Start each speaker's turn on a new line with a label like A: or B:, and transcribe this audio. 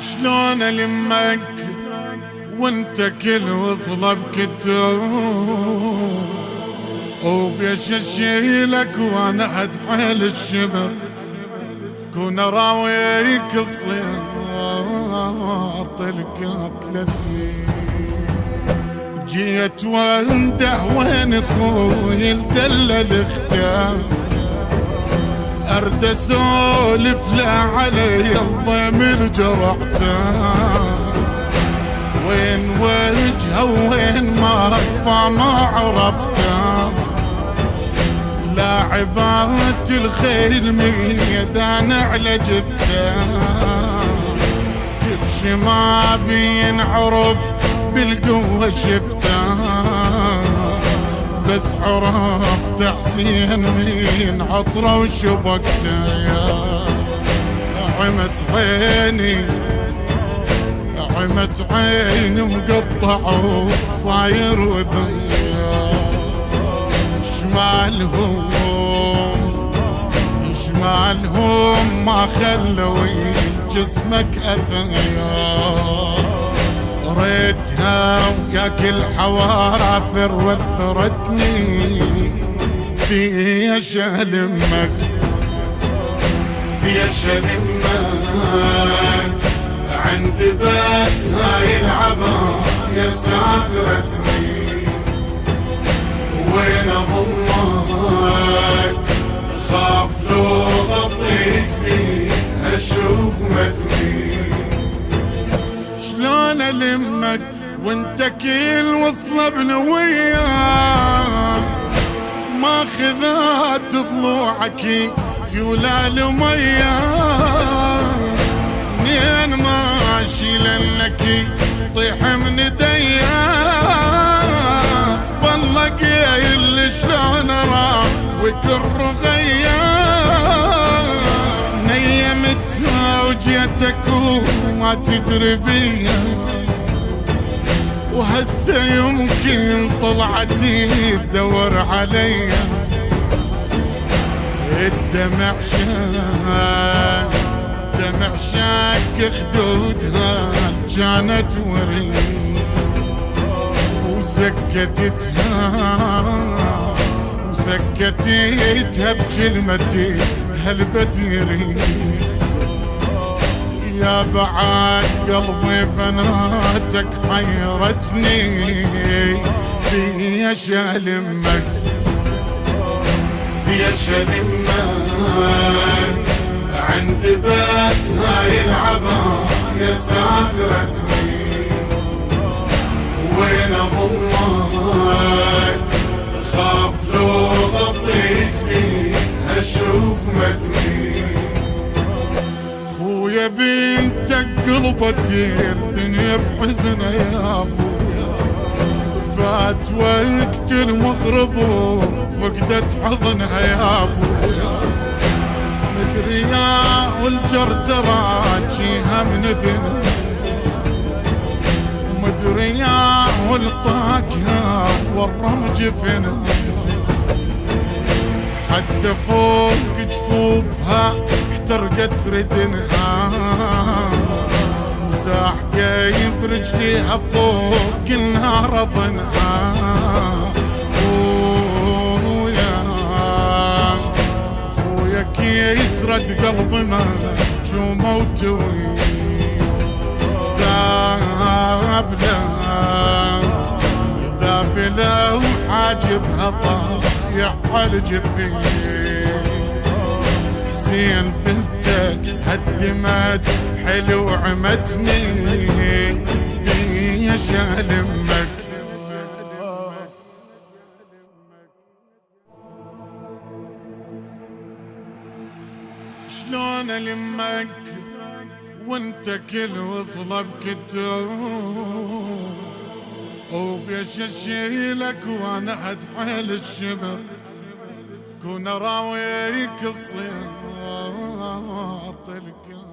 A: شلون ألمك وانت كل وصلة بكتوب، وبيش اشيلك وانا اتحيل الشبر، كون اراويك الصياط القاتلة فيه. جيت وانده وين اخوي الدلل اختار، ارد اسولف له علي الضمير جرعته، وين وجهه وين ما اكفى ما عرفته، لاعبات الخيل ميدان على جثه، كرش ما بينعرف بالقوة شفته، بس عرفت حسين من عطره وشبكته. عمت عيني عمت عيني مقطع وصاير وذنيا، شمالهم ما خلوا جسمك أثنيا، ريتها وياك الحوافر وثرتني بيش ألمك بيش ألمك، عند بس هاي العباية ساترتني، وين أضمك خاف لو غطيك بي أشوف متني. شلون ألمك وانت كل وصلة بنوية، ما خذات ضلوعك في ولال مية، منين ماشي لانك طيح من ايديا، والله قايل شلون ارى وكر غيا، نيمتها وجيتك وما تدري بيا، وهسه يمكن طلعتي تدور عليا، الدمع شاك خدودها كانت وريد، وسكتتها بكلمتي هالبديري، يا بعد قلبي بناتك حيرتني بيش ألمك بيش ألمك، عند بس هاي العباية ساترتني، وين أضمك خاف لو غطيك بي أشوف متني. خويا بنتك قلبتي الدنيا بحزنها يا ابويا، فات وقت المغرب وفقدت حضنها يا ابويا، مدري يا والجرد راجيها من ذنب، ومدري يا والطاقها والرم جفنها، حتى فوق جفوفها احترقت ردنها، وساحقة برجليها فوق النار ظنها. خويا كي يسرد قلبي ما جومه وتوي، ذاب له وحاجبها طايح على الجبين، حسين بنتك هدمت حلو عمتني بيش ألمك. شلون ألمك وانت كل وصلة بكتوب، وبيش اشيلك وانا اتحيل الشبر، كون اراويك الصياط القاتلة